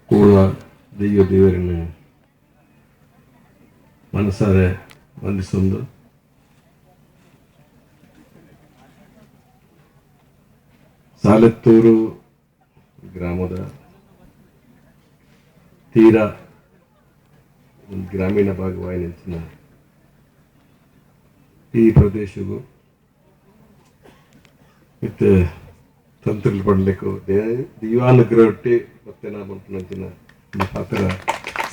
ಕೂಡ ದೇವರನ್ನು ಮನಸಾರೆ ವಂದಿಸೊಂದು ಸಾಲೆತ್ತೂರು ಗ್ರಾಮದ ತೀರಾ ಗ್ರಾಮೀಣ ಭಾಗವಾಗಿ ನಿಂತಿನ ಈ ಪ್ರದೇಶವು ಮತ್ತೆ ತಂತ್ರಗಳು ಪಡಲಿಕ್ಕೆ ದೀವಾನುಗ್ರಹಟ್ಟಿ ಮತ್ತೆ ನಾ ಬಂತು ಆ ಥರ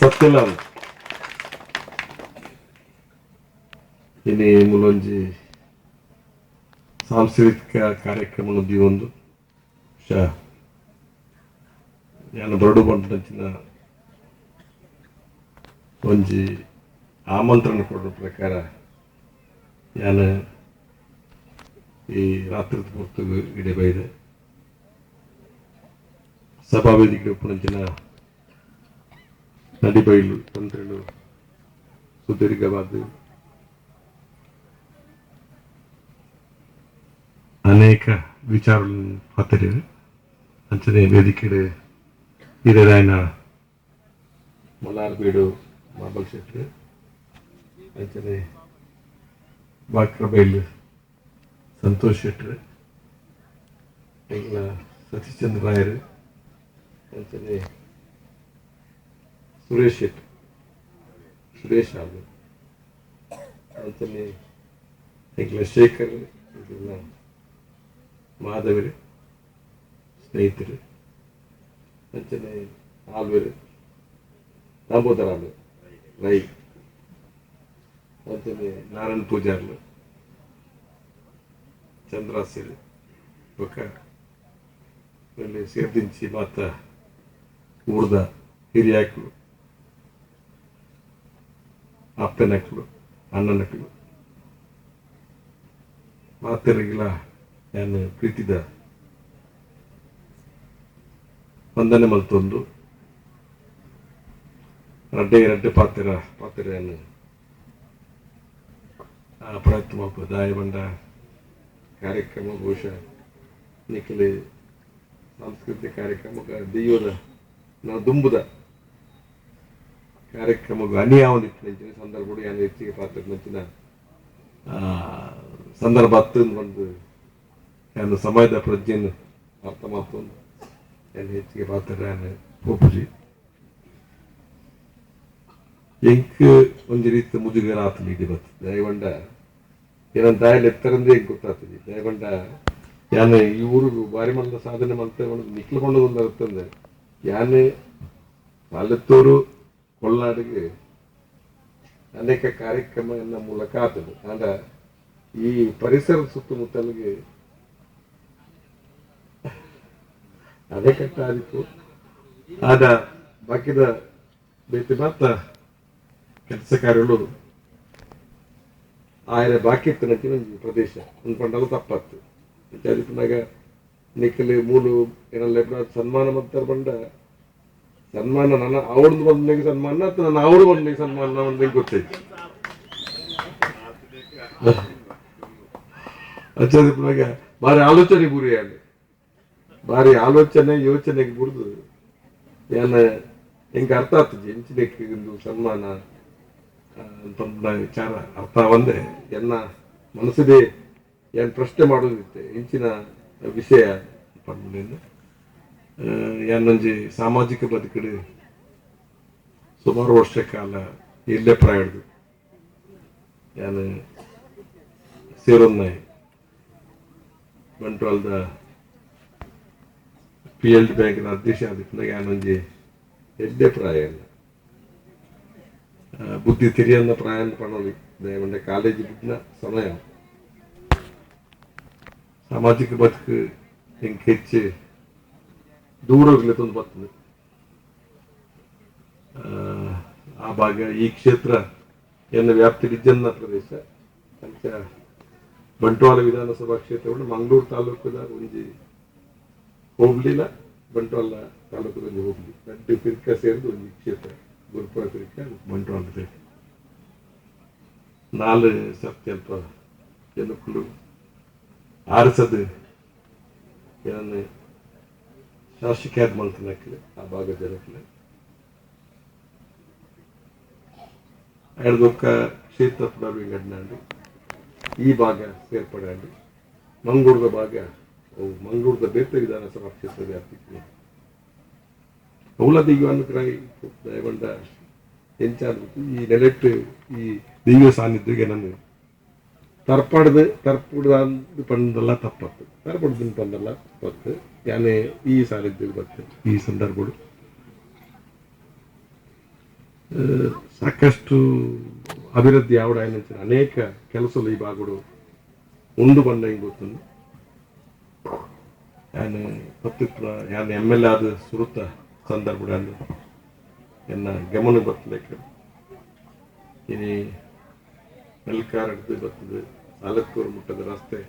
ಸತ್ತಿಲ್ಲ ಇನ್ನು ಮೂಲೊಂಜಿ ಸಾಂಸ್ಕೃತಿಕ ಕಾರ್ಯಕ್ರಮ ಒಂದು ನಾನು ಬರಡು ಬಂಟಿನ ಒಂಜಿ ಆಮಂತ್ರಣ ಕೊಡೋ ಪ್ರಕಾರ ನಾನು ಈ ರಾತ್ರಿ ಪೂರ್ತಿಗೂ ಇಡೀ ಬೈದೆ ಸಭಾವೇದಿಕೆ ಉಪನಂಚಿನ ನಡಿಬೈಲು ತಂತ್ರಗಳು ಸುದೀರ್ಘವಾದ ಅನೇಕ ವಿಚಾರಗಳನ್ನು ಮಾತಾಡಿದೆ ಅಂಚನೆ ವೇದಿಕೆ ಹಿರಿಯರಾಯನ ಮಲ್ಲಾರ್ಬೀಡು ಮಾಬಲ್ ಶೆಟ್ಟಿ ಅಂಚನೆ ಬಾಕ್ರಬೈಲು ಸಂತೋಷ್ ಶೆಟ್ಟಿ ಎಂಗ್ಲ ಸತೀಶ್ಚಂದ್ರ ರಾಯರು ಅಂಚನೆ ಸುರೇಶ್ ಶೆಟ್ಟಿ ಸುರೇಶ್ ಆಗ ಅಂಚನೆ ಎಂಗ್ಲ ಶೇಖರ್ ಇದೆಲ್ಲ ಮಾಧವರು ಸ್ನೇಹಿತರು ಅಂಚನೆ ಆಲ್ವರು ದಾಮೋದರ ಆಲ್ವರು ರೈ ಅಂಚನೆ ನಾರಾಯಣ ಪೂಜಾರ್ಲು ಚಂದ್ರಾಸಿರು ఒక వెళ్ళి సేర్దించి మాత ఊర్ద ಹಿರಿಯಾಕಲು ಅಪ್ಪನಕ್ಕಳು ಅಣ್ಣನಕ್ಕಳು ಮಾತರಿಗೆಲ್ಲ ನಾನು ಪ್ರೀತಿದ ವಂದನೆ ಮಲ್ತೊಂದು ರಡ್ಡೆ ಪಾತ್ರೆಯನ್ನು ಪ್ರಯತ್ನ ದಾಯ ಬಂಡ ಕಾರ್ಯಕ್ರಮ ಬಹುಶಃ ನಿಖಲೆ ಸಾಂಸ್ಕೃತಿಕ ಕಾರ್ಯಕ್ರಮ ದೆಯ್ಯದ ನಾವು ದುಂಬುದ ಕಾರ್ಯಕ್ರಮ ಅನಿಯಾವದಿತ್ತು ನಂಚಿನ ಸಂದರ್ಭ ಯಾನು ಹೆಚ್ಚಿಗೆ ಪಾತ್ರ ನಂಚಿನ ಸಂದರ್ಭ ಹತ್ತೊಂದು ಒಂದು ನಾನು ಸಮಯದ ಪ್ರಜ್ಞೆಯನ್ನು ಅರ್ಥ ಮಾಡ್ಕೊಂಡು ನಾನು ಹೆಚ್ಚಿಗೆ ಪಾತ್ರ ನಾನು ಒಪ್ಪುಜಿ ಎಂಕ್ ಒಂದು ರೀತಿ ಮುಜುಗರ ಆತನ ಇಡಿ ಬರ್ತದೆ ದಯಗೊಂಡ ಏನಂತ ದಾಯಲ್ ಎತ್ತರಂದೇ ಹೆಂಗೆ ಗೊತ್ತಾಗ್ತದೆ ದಯಗೊಂಡ ಯಾನೆ ಈ ಊರಿಗೂ ಬಾರಿ ಮಲ್ಲ ಸಾಧನೆ ಮಾಡ್ತಾ ನಿಕ್ಲುಕೊಂಡು ಒಂದು ಅರ್ಥಂದ್ರೆ ಯಾನೆ ಸಾಲೆತ್ತೂರು ಕೊಲ್ನಾಡಿಗೆ ಅನೇಕ ಕಾರ್ಯಕ್ರಮಗಳ ಮೂಲಕ ಆತದೆ ಆದ ಈ ಪರಿಸರ ಸುತ್ತಮುತ್ತಲಿಗೆ ಅಣೆಕಟ್ಟ ಆದಿತ್ತು ಆದ ಬಾಕಿದ ಬೇತಿ ಮಾತ್ರ ಕೆಲಸ ಕಾರ್ಯಗಳು ಆಯ್ರ ಬಾಕಿ ಇತ್ತು ನಂಚಿನ ಪ್ರದೇಶ ಅನ್ಕೊಂಡಾಗ ತಪ್ಪಾತ್ತು ಅದಕ್ಕಾಗ ನಿಕ್ಕಲಿ ಮೂಲು ಏನೆಲ್ಲ ಸನ್ಮಾನ ಮಾಡ್ತಾರೆ ಬಂಡ ಸನ್ಮಾನ ನನ್ನ ಅವ್ರದ್ದು ಬಂದ್ಲಿಗೆ ಸನ್ಮಾನ ಅಥವಾ ನಾನು ಅವ್ರು ಬಂದ್ಲಿಗೆ ಸನ್ಮಾನ ಬಂದ್ಲಿಗೆ ಗೊತ್ತೈತಿ ಅಚ್ಚದಿಪ್ಪನಾಗ ಭಾರಿ ಆಲೋಚನೆ ಗುರಿ ಅಲ್ಲಿ ಭಾರಿ ಆಲೋಚನೆ ಯೋಚನೆಗೆ ಬುಡ್ದು ಏನ ಹೆಂಗೆ ಅರ್ಥ ಆಗ್ತದೆ ಹೆಂಚಿನಕ್ಕೆ ಒಂದು ಸನ್ಮಾನ ಅಂತ ವಿಚಾರ ಅರ್ಥ ಒಂದೇ ಎನ್ನ ಮನಸ್ಸಿದೆ ಏನು ಪ್ರಶ್ನೆ ಮಾಡೋದಿತ್ತೆ ಹೆಂಚಿನ ವಿಷಯ ಪಂಡಿನ ಏನೊಂಜಿ ಸಾಮಾಜಿಕ ಬದುಕಡೆ ಸುಮಾರು ವರ್ಷ ಕಾಲ ಇಲ್ಲೇ ಪ್ರಾಯಡ್ದು ಏನು ಸೇರೊನ್ನಾಯಿ ಬಂಟ್ವಾಳದ PLD ಬ್ಯಾಂಕಿನ ಅಧ್ಯಕ್ಷ ಆದಿಪ್ಪನಾಗ ಏನೊಂಜಿ ಎಲ್ಲೇ ಪ್ರಾಯ ಇಲ್ಲ ಬುದ್ಧಿ ತಿರಿಯನ್ನ ಪ್ರಾಯ ಪಣೋದು ದಯಮಂಡೆ ಕಾಲೇಜ್ ಬಿಟ್ಟಿನ ಸಮಯ ಸಾಮಾಜಿಕ ಬದುಕು ಹೆಂಗೆ ಹೆಚ್ಚು ದೂರ ಹೋಗ್ಲಿತ್ತೊಂದು ಬರ್ತದೆ ಆ ಭಾಗ ಈ ಕ್ಷೇತ್ರ ಏನು ವ್ಯಾಪ್ತಿ ವಿಜ್ಜನ್ನ ಪ್ರದೇಶ ಅಂತ ಬಂಟ್ವಾಳ ವಿಧಾನಸಭಾ ಕ್ಷೇತ್ರಗಳು ಮಂಗಳೂರು ತಾಲೂಕದ ಒಂಜಿ ಹೋಗ್ಲಿಲ್ಲ ಬಂಟ್ವಾಳ ತಾಲೂಕದ ಒಂಜಿ ಹೋಗ್ಲಿ ಎರಡು ಪಿರ್ಕ ಸೇರಿದು ಒಂಜಿ ಕ್ಷೇತ್ರ ಗುರುಪುರ ಪಿರ್ಕ ಬಂಟ್ವಾಳ ಪಿರ್ಕ 4 ಸರ್ತಿ ಅಲ್ಪ ಜನಕ್ಕಳು ಆರಿಸದು ಏನನ್ನು ಶಾಸಕ ಮಲ್ತನಕ್ಕಲೆ ಆ ಭಾಗ ಜನಕ್ಕಲೆ ಐದೊಕ್ಕ ಕ್ಷೇತ್ರ ಪುನರ್ವಿಂಗಡಣೆ ಈ ಭಾಗ ಸೇರ್ಪಡೆ ಆಗಿ ಮಂಗಳೂರದ ಭಾಗ ಮಂಗಳೂರದ ಬೇತೆ ವಿಧಾನಸಭಾ ಕ್ಷೇತ್ರ ವ್ಯಾಪ್ತಿಗೆ ಅವಲ ದಿಗ್ವಾನುಗ್ರಹ ದಯಗೊಂಡ ಎಂಚಾದ್ಬಿಟ್ಟು ಈ ನೆಲೆಟ್ಟು ಈ ದಿವ್ಯ ಸಾನ್ನಿಧ್ಯಗೆ ನಾನು ತರ್ಪುಡ್ದು ಪಂದಲ್ಲ ತಪ್ಪತ್ತು ತರ್ಪುಡ್ದು ಪಂದಲ್ಲ ತಪ್ಪತ್ತು ಯಾನೇ ಈ ಸಾನ್ನಿಧ್ಯಕ್ಕೆ ಬರ್ತೇನೆ ಈ ಸಂದರ್ಭಗಳು ಸಾಕಷ್ಟು ಅಭಿವೃದ್ಧಿ ಆವಡ ಅನೇಕ ಕೆಲಸಗಳು ಈ ಭಾಗಗಳು ಉಂಡು ಬಂದ ಹಿಂಗೆ ಗೊತ್ತಂದು ಯಾನು ಪತ್ತಿತ್ರ ಯಾನು ಎಮ್ ಎಲ್ ಎ ಆದ ಸುರುತ್ತ ಸಂದರ್ಭ ಎನ್ನ ಗಮನ ಬರ್ತಲೇಕ ಇನಿ ಮೆಲ್ಕಾರ ಹಿಡಿದು ಬರ್ತದೆ ಸಾಲತ್ತೂರು ಮುಟ್ಟದ ರಸ್ತೆ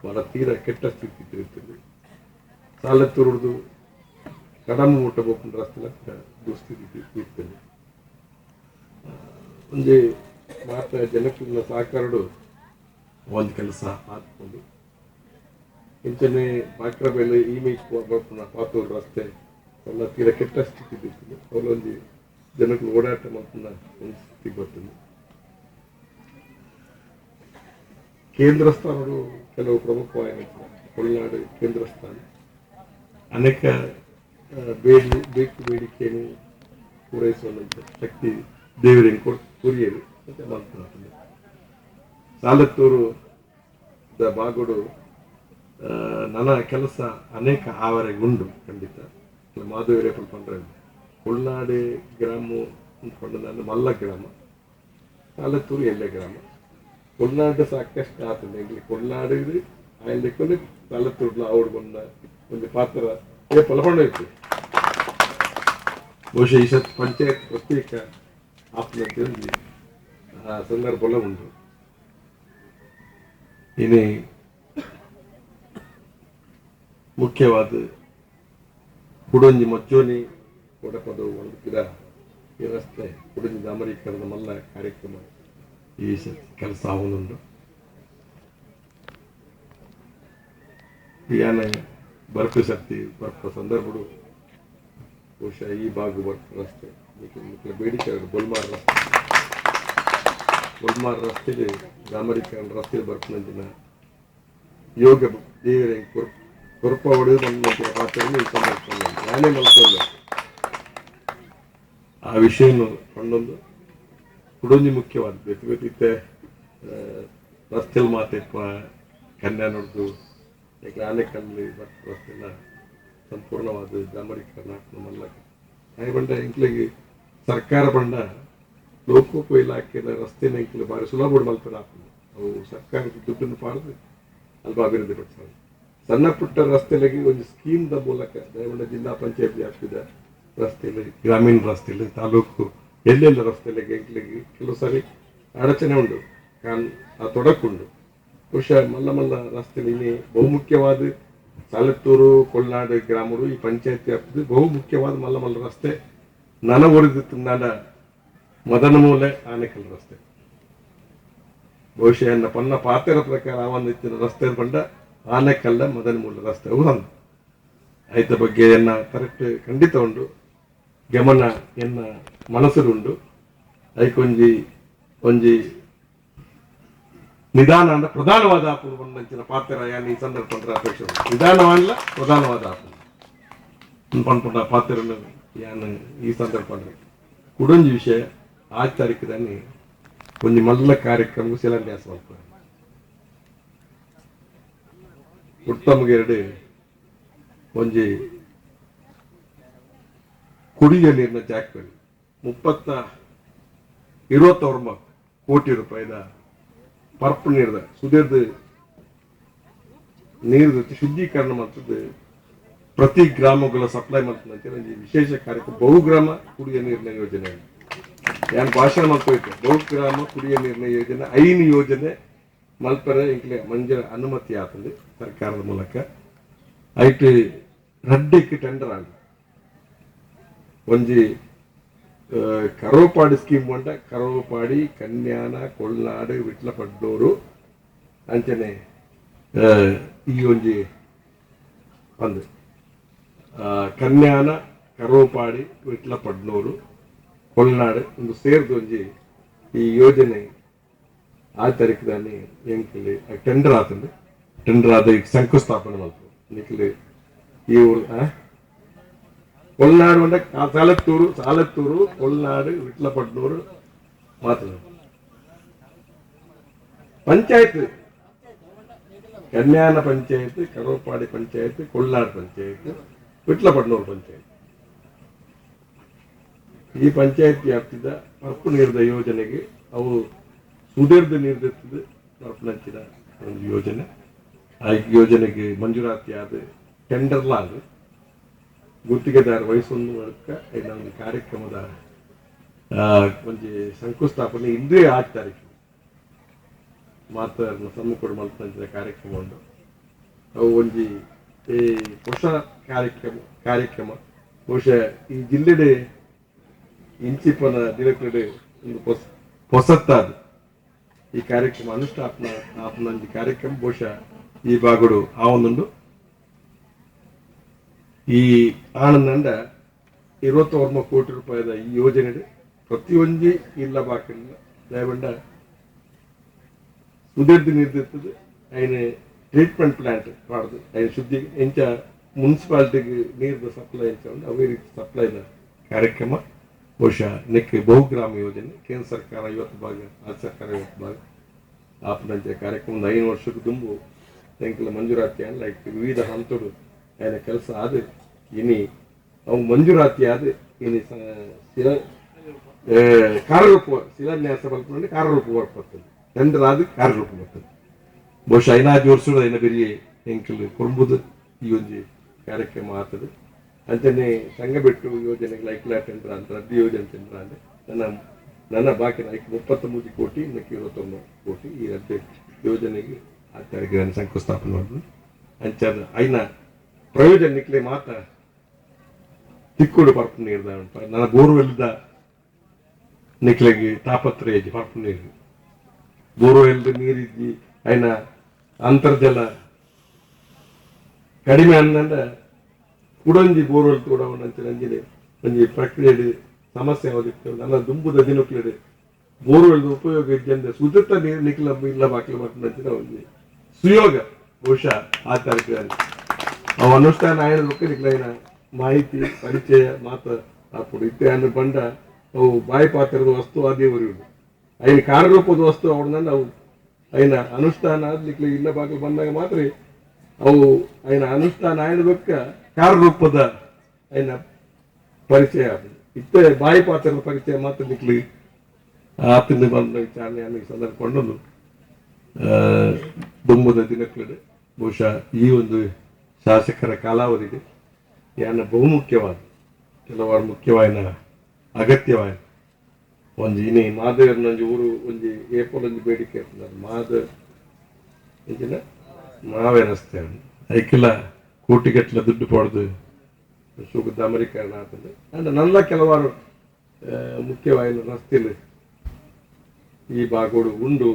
ಬಹಳ ತೀರ ಕೆಟ್ಟ ಸ್ಥಿತಿ ತಿರುಗ್ತದೆ ಸಾಲತ್ತೂರು ಹಿಡಿದು ಕಡಮ ಮುಟ್ಟಬೇಕು ರಸ್ತೆ ದುಸ್ಥಿತಿ ಇರ್ತದೆ ಒಂದೇ ಮಾತ್ರ ಜನಕ್ಕಿಂತ ಸಹಕಾರಡು ಒಂದು ಕೆಲಸ ಹಾಕ್ಕೊಂಡು ಇಂಚನೆ ಬಾಕ್ರಬೇಲೆ ಇಮೇಜ್ ಪಾತೂರು ರಸ್ತೆ ಎಲ್ಲ ತೀರ ಕೆಟ್ಟ ಸ್ಥಿತಿ ಇರ್ತದೆ ಅವರೊಂದು ಜನಕ್ಕೆ ಓಡಾಟ ಮಾಡ್ಕೊಂಡ ಒಂದು ಸ್ಥಿತಿ ಬರ್ತದೆ ಕೇಂದ್ರ ಸ್ಥಾನಗಳು ಕೆಲವು ಪ್ರಮುಖವಾಗಿ ಹೊರನಾಡು ಕೇಂದ್ರ ಸ್ಥಾನ ಅನೇಕ ಬೇಡಿಕೆಯನ್ನು ಪೂರೈಸುವಂಥ ಶಕ್ತಿ ದೇವರಿಗೆ ಕೊರಿಯರು ಮತ್ತೆ ಮಾತನಾಡ್ತದೆ ಸಾಲತ್ತೂರು ಬಾಗೋಡು ನನ್ನ ಕೆಲಸ ಅನೇಕ ಆವರೆಗೆ ಉಂಡು ಖಂಡಿತ ಮಾಧವರೇ ಪಂಡ್ರೆ ಉಳ್ನಾಡು ಗ್ರಾಮ ಅಂದ್ಕೊಂಡು ನಾನು ಮಲ್ಲ ಗ್ರಾಮ ಸಾಲತ್ತೂರು ಎಲ್ಲೆ ಗ್ರಾಮ ಉಳ್ನಾಡು ಸಾಕಷ್ಟು ಆತದೆ ಇಲ್ಲಿ ಉಳ್ನಾಡು ಇದು ಆಯ್ಕೊಂಡು ಸಾಲತ್ತೂರ್ಲ ಅವ್ರು ಬಂದ ಒಂದು ಪಾತ್ರ ಪಲಕೊಂಡ ಇತ್ತು ಬಹುಶಃ ಈ ಸತ್ ಪಂಚಾಯತ್ ಪ್ರತ್ಯೇಕ ಆಪ್ನಂತೆ ಆ ಸಂದರ್ಭ ಉಂಟು ಇನ್ನು ಮುಖ್ಯವಾದ ಕುಡಂಜಿ ಮಜ್ಜೋನಿ ಕೊಡಪದ ಒಳಗಿರ ಈ ರಸ್ತೆ ಕುಡಂಜಿ ಡಾಮರೀಕರಣದ ಮಲ್ಲ ಕಾರ್ಯಕ್ರಮ ಈ ಕೆಲಸ ಅವನುಂಟು ಯಾನ ಬರ್ಪು ಸರ್ತಿ ಬರ್ಪ ಸಂದರ್ಭಗಳು ಬಹುಶಃ ಈ ಭಾಗ ಬರ್ಪ ರಸ್ತೆ ಮುಖ್ಯ ಬೇಡಿಕೆ ಬೊಲ್ಮಾರ್ ರಸ್ತೆಗೆ ಡಾಮರೀಕರಣ ರಸ್ತೆ ಬರ್ಪನಂಚಿನ ಯೋಗ ದೇವರ ಕೊರಪ ಹೊಡೆದು ನಮ್ಮ ಪಾತ್ರ ನಾನೇ ಮಲ್ಕೊಂಡ ಆ ವಿಷಯವನ್ನು ಕೊಂಡೊಂದು ಕುಡೊಂದು ಮುಖ್ಯವಾದ ಬೇತೆ ರಸ್ತೆಯಲ್ಲಿ ಮಾತೆಪ್ಪ ಕನ್ಯಾ ನೋಡ್ದು ಆನೆಕಲ್ಲಿ ರಸ್ತೆಲ್ಲ ಸಂಪೂರ್ಣವಾದ ಡಾಮರೀಕರಣ ನಮ್ಮಲ್ಲ ಬಂಡ ಇಂಕ್ಲಿಗೆ ಸರ್ಕಾರ ಬಂಡ ಲೋಕೋಪ ಇಲಾಖೆಯ ರಸ್ತೆನ ಇಂಕ್ಲಿ ಭಾರಿ ಸುಲಭ ಮಲ್ಪನ ಹಾಕೊಂಡು ಅವು ಸರ್ಕಾರದ ದುಡ್ಡನ್ನು ಪಾಡ್ದು ಅಲ್ಪ ಅಭಿವೃದ್ಧಿ ಪಡಿಸ್ತಾರೆ ಸಣ್ಣ ಪುಟ್ಟ ರಸ್ತೆಗಳಿಗೆ ಒಂದು ಸ್ಕೀಮ್ದ ಮೂಲಕ ದಯಗೊಂಡ ಜಿಲ್ಲಾ ಪಂಚಾಯತ್ ವ್ಯಾಪ್ತಿದ ರಸ್ತೆಯಲ್ಲಿ ಗ್ರಾಮೀಣ ರಸ್ತೆಯಲ್ಲಿ ತಾಲೂಕು ಎಲ್ಲೆಲ್ಲ ರಸ್ತೆಗಳಿಗೆ ಎಂಕ್ಲಿಗೆ ಕೆಲವು ಸಾರಿ ಅಡಚಣೆ ಉಂಟು ಆ ತೊಡಕುಂಡು ಬಹುಶಃ ಮಲ್ಲ ಮಲ್ಲ ರಸ್ತೆಯಲ್ಲಿ ಬಹುಮುಖ್ಯವಾದ ಸಾಲತ್ತೂರು ಕೊಲ್ನಾಡು ಗ್ರಾಮಗಳು ಈ ಪಂಚಾಯತ್ ವ್ಯಾಪ್ತಿದ ಬಹುಮುಖ್ಯವಾದ ಮಲ್ಲ ಮಲ್ಲ ರಸ್ತೆ ನನಗೊರಿದಿತ್ತು ನನ್ನ ಮದನ ಮೂಲೆ ಆನೆಕಲ್ ರಸ್ತೆ ಬಹುಶಃ ನನ್ನ ಪನ್ನ ಪಾತ್ರ ಪ್ರಕಾರ ಆ ಒಂದು ರಸ್ತೆ ಬಂಡ ಆನೆಕಲ್ಲ ಮದನ ಮೂಲ ರಸ್ತೆ ಒಂದು ಆಯ್ತ ಬಗ್ಗೆ ಎನ್ನ ಕರೆಕ್ಟ್ ಖಂಡಿತ ಉಂಟು ಗಮನ ಎನ್ನ ಮನಸ್ಸುಡುಂಡು ಐಕೊಂಜಿ ಒಂಜಿ ನಿಧಾನ ಅಂದ್ರೆ ಪ್ರಧಾನವಾದ ಆಪು ಬಂದಂಚಿನ ಪಾತ್ರ ಯಾನ್ ಈ ಸಂದರ್ಭ ಅಪೇಕ್ಷೆ ನಿಧಾನವಲ್ಲ ಪ್ರಧಾನವಾದ ಆಪು ಪಂಪುಂಡ ಪಾತ್ರನು ಯಾನ್ ಈ ಸಂದರ್ಭ ಕುಡೊಂಜಿ ವಿಷಯ 6 ತಾರೀಕದಲ್ಲಿ ಒಂದು ಮಲ್ಲ ಕಾರ್ಯಕ್ರಮ ಶಿಲಾನ್ಯಾಸ ಮಾಡ್ತಾರೆ ಉತ್ತಮಗೆ ಎರಡು ಒಂಜಿ ಕುಡಿಯ ನೀರಿನ ಜಾಕ್ವೆಲ್ 29 ಕೋಟಿ ರೂಪಾಯಿದ ಪರ್ಪ್ ನೀರ್ದ ಸುದೀರ್ಘ ನೀರು ಶುದ್ಧೀಕರಣ ಮಾಡ್ತದೆ ಪ್ರತಿ ಗ್ರಾಮಗಳ ಸಪ್ಲೈ ಮಾಡ್ತದೆ ವಿಶೇಷ ಕಾರ್ಯಕ್ರಮ ಬಹುಗ್ರಾಮ ಕುಡಿಯ ನೀರಿನ ಯೋಜನೆ ಯಾನ್ ಭಾಷಣ ಮಾಡ್ಕೋಯ್ತು ಬಹುಗ್ರಾಮ ಕುಡಿಯ ನೀರಿನ ಯೋಜನೆ 5 ಯೋಜನೆ ಮಲ್ಪರೆ ಇಂಕ್ಲೆ ಮಂಜೂರ ಅನುಮತಿ ಆಗ್ತದೆ ಸರ್ಕಾರದ ಮೂಲಕ ಐಟಿ ರಡ್ಡಿಕ್ಕೆ ಟೆಂಡರ್ ಆಗ ಒಂಜಿ ಕರೋಪಾಡಿ ಸ್ಕೀಮ್ ಬಂಡ ಕರೋಪಾಡಿ ಕನ್ಯಾನ ಕೊಳ್ನಾಡು ವಿಟ್ಲಪಡ್ನೂರು ಅಂಚನೆ ಈ ಒಂಜಿ ಒಂದು ಕನ್ಯಾನ ಕರೋಪಾಡಿ ವಿಟ್ಲಪಡ್ನೂರು ಕೊಳ್ನಾಡು ಒಂದು ಸೇರ್ದು ಒಂಜಿ ಈ ಯೋಜನೆ ಆ ತಾರೀಕದಾನೆ ಎಂಕಲಿ ಟೆಂಡರ್ ಆತಂದು ಟೆಂಡರ್ ಆದ ಈಗ ಶಂಕುಸ್ಥಾಪನೆ ಮಾಡ್ತಾರೆ ನಿಖಿಲ್ ಈ ಊರು ಕೊಲ್ನಾಡು ಅಂದ್ರೆ ಸಾಲತ್ತೂರು ಕೊಲ್ನಾಡು ವಿಟ್ಲಪಟ್ಟಣೂರು ಮಾತ್ರ ಪಂಚಾಯತ್ ಕನ್ಯಾನ ಪಂಚಾಯತ್ ಕರೋಪಾಡಿ ಪಂಚಾಯತ್ ಕೊಲ್ನಾಡು ಪಂಚಾಯತ್ ವಿಟ್ಲಪಟ್ಟಣೂರು ಪಂಚಾಯತ್ ಈ ಪಂಚಾಯತ್ ವ್ಯಾಪ್ತಿದ ಪರಪು ನೀರಿದ ಯೋಜನೆಗೆ ಅವು ಸುದೀರ್ಘ ನಿರ್ಧರಿಸಿದ ಪರಪನಂಚಿನ ಒಂದು ಯೋಜನೆ ಆ ಯೋಜನೆಗೆ ಮಂಜೂರಾತಿ ಆದ ಟೆಂಡರ್ಲಾದ ಗುತ್ತಿಗೆದಾರ ವಹಿಸೊಂದು ಮೂಲಕ ಒಂದು ಕಾರ್ಯಕ್ರಮದ ಒಂದು ಶಂಕುಸ್ಥಾಪನೆ ಇಂದೇ 8 ತಾರೀಕು ಮಾತ್ರ ಸಮ್ಮುಖ ಮಲ್ಪಂಚಿನ ಕಾರ್ಯಕ್ರಮ ಉಂಟು ಅವು ಒಂಜಿ ಹೊಸ ಕಾರ್ಯಕ್ರಮ ಬಹುಶಃ ಈ ಜಿಲ್ಲೆಡೆ ಇಂಚಿಪ್ಪನ ದಿನಕಡೆ ಒಂದು ಹೊಸತ್ತಾದ ಈ ಕಾರ್ಯಕ್ರಮ ಅನುಷ್ಠಾಪನ ಕಾರ್ಯಕ್ರಮ ಬಹುಶಃ ಈ ಭಾಗಡು ಆ ಒಂದೊಂದು ಈ ಆನಂದ 21 ಕೋಟಿ ರೂಪಾಯಿದ ಈ ಯೋಜನೆ ಪ್ರತಿಯೊಂದು ಇಲ್ಲ ಬಾಕಿಲ್ಲ ದಯವಂಡ ಸುದೀರ್ಘ ನಿರ್ಧರಿಸಿದೆ ఆయన ಟ್ರೀಟ್ಮೆಂಟ್ ಪ್ಲಾಂಟ್ ಮಾಡುದು ఆయన ಶುದ್ಧಿ ಎಂಚ ಮುನ್ಸಿಪಾಲಿಟಿಗೆ ನೀರಿನ ಸಪ್ಲೈ ಎಂಚ ಅವೇ ರೀತಿ ಸಪ್ಲೈನ ಕಾರ್ಯಕ್ರಮ ಬಹುಶಃ ನೆಕ್ಕೆ ಬಹುಗ್ರಾಮ ಯೋಜನೆ ಕೇಂದ್ರ ಸರ್ಕಾರ 50 ಭಾಗ ರಾಜ್ಯ ಸರ್ಕಾರ 50 ಭಾಗ ಆಪನಂಚ ಕಾರ್ಯಕ್ರಮ 5 ವರ್ಷಕ್ಕೆ ದುಂಬು ಎಂಕಲ ಮಂಜೂರಾತಿ ಲೈಕ್ ವಿವಿಧ ಹಂತಗಳು ఆయన ಕೆಲಸ ಆದ ಇನಿ ಅವು ಮಂಜೂರಾತಿ ಆದ ಇನಿ ಕಾರ್ಯರೂಪ ಶಿಲಾನ್ಯಾಸ ಬಲ್ಪನಲ್ಲಿ ಕಾರ್ಯರೂಪ ಬರ್ತದೆ ಟೆಂಡರ್ ಆದ ಕಾರ್ಯರೂಪ ಬರ್ತದೆ ಬಹುಶಃ ಐನಾ ಜೋರ್ಸುಡು ಐನ ಬೆರಿಯ ಎಂಕಲ್ ಕೊರ್ಬುದು ಈ ಒಂದು ಕಾರ್ಯಕ್ರಮ ಆಗ್ತದೆ ಅಂಚನೆ ಸಂಘಬೆಟ್ಟು ಯೋಜನೆಗೆ ಲೈಕ್ಲಾ ಟೆಂಡರ್ ಅಂತ ರದ್ದಿ ಯೋಜನೆ ಟೆಂಡರ್ ಅಂದ್ರೆ ನನ್ನ ಬಾಕಿ 33 ಕೋಟಿ 21 ಕೋಟಿ ಈ ರದ್ದಿ ಯೋಜನೆಗೆ ಆ ತಾರೀಕಿಗೆ ಶಂಕುಸ್ಥಾಪನೆ ಮಾಡಿದ್ರು ಅಂಚದ ಐನ ಪ್ರಯೋಜನ ನಿಕ್ಲೆ ಮಾತ್ರ ತಿಕ್ಕುಡು ಪರಪು ನೀರ್ದ ನನ್ನ ಬೋರ್ವೆಲ್ದ ನಿಕ್ಲೆಗೆ ತಾಪತ್ರಯ ಪರಪು ನೀರು ಬೋರ್ವೆಲ್ದ ನೀರಿದ್ದಿ ಐನ ಅಂತರ್ಜಲ ಕಡಿಮೆ ಅಂದಂಡ ಕುಡಂಜಿ ಬೋರ್ವೆಲ್ ತೋಡವನಂಚಿನ ಒಂಜಿ ಪ್ರಕ್ರಿಯೆ ಸಮಸ್ಯೆ ಯಾವ್ದಿತ್ತು ನನ್ನ ದುಂಬುದ ದಿನಕ್ಲೆಡೆ ಬೋರ್ವೆಲ್ ಉಪಯೋಗ ಇದ್ದಂದ್ರೆ ಸುದತ್ತ ನೀರು ನಿಕ್ಲ ಇಲ್ಲ ಬಾಕ್ಲ ಮಟ್ಟಂಚಿನ ಒಂದು ಸುಯೋಗ ಬಹುಶಃ ಆ ತಾರೀಕು ಅವು ಅನುಷ್ಠಾನ ಆಯ್ಕೆ ನಿಕ್ಲೈನ ಮಾಹಿತಿ ಪರಿಚಯ ಮಾತ್ರ ಅప్పుడు ಇತ್ತೆ ಬಂಡ ಅವು ಬಾಯಿ ಪಾತ್ರದ ವಸ್ತು ಆದೇವರು ಐನ ಕಾರ್ಯರೂಪದ ವಸ್ತು ಅವಡನ್ನ ಅವು ಐನ ಅನುಷ್ಠಾನ ಆದ್ಲಿಕ್ಕೆ ಇಲ್ಲ ಬಾಗಿಲು ಬಂದಾಗ ಮಾತ್ರ ಅವು ಐನ ಅನುಷ್ಠಾನ ಆಯ್ದಕ್ಕ ಕಾರ್ಯರೂಪದ ಐನ ಪರಿಚಯ ಇತ್ತೆ ಬಾಯಿ ಪಾತ್ರದ ಪರಿಚಯ ಮಾತ್ರ ನಿಕ್ಲಿ ಆತಿಂದ ಬಂದ ವಿಚಾರಣೆ ಅನ್ನೋ ಸಂದರ್ಭ ದುಂಬುದ ದಿನಕ್ಲಡೆ ಬಹುಶಃ ಈ ಒಂದು ಶಾಸಕರ ಕಾಲಾವಧಿಗೆ ಯಾನ ಬಹುಮುಖ್ಯವಾದ ಕೆಲವಾರು ಮುಖ್ಯವಾದ ಅಗತ್ಯವಾದ ಒಂದು ಇನಿ ಮಾದೇವರನೊಂದು ಊರು ಒಂದು ಏಪಲ್ ಒಂದು ಬೇಡಿಕೆ ಇರ್ತದೆ ಮಾವೇ ರಸ್ತೆ ಐಕೆಲ್ಲ ಕೋಟಿಗಟ್ಟಲೆ ದುಡ್ಡು ಪಡೆದು ಸುಗದ ಅಮೆರಿಕರಣ ಆಗ್ತದೆ ಅಂದ್ರೆ ನನ್ನ ಕೆಲವಾರು ಮುಖ್ಯವಾದ ರಸ್ತೆలు ಈ ಭಾಗಗಳು ಉಂಡು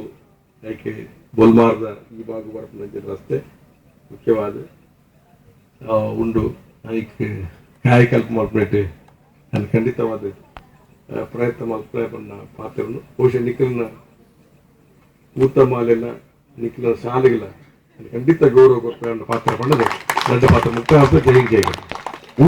ಐಕೆ ಬೊಲ್ಮಾರ್ದ ಈ ಭಾಗ ಬರ್ತದೆ ರಸ್ತೆ ಮುಖ್ಯವಾದ ಉಂಡು ಐಕೆ ಕಾಯಕಲ್ಪ ಮಾಡ್ಬಿಟ್ಟು ನಾನು ಖಂಡಿತವಾದ ಪ್ರಯತ್ನ ಮಲ್ಪನ್ನ ಪಾತ್ರನು ಬಹುಶಃ ನಿಖಿಲ್ನ ಊತಮಾಲೆಲ್ಲ ನಿಖಿಲ್ನ ಶಾಲೆಗಳ ಖಂಡಿತ ಗೌರವ ಕೊಡ್ತಾ ಪಾತ್ರ ಪಡೆದು ನನ್ನ ಪಾತ್ರ ಮುಕ್ತ ಜೈ ಜೈ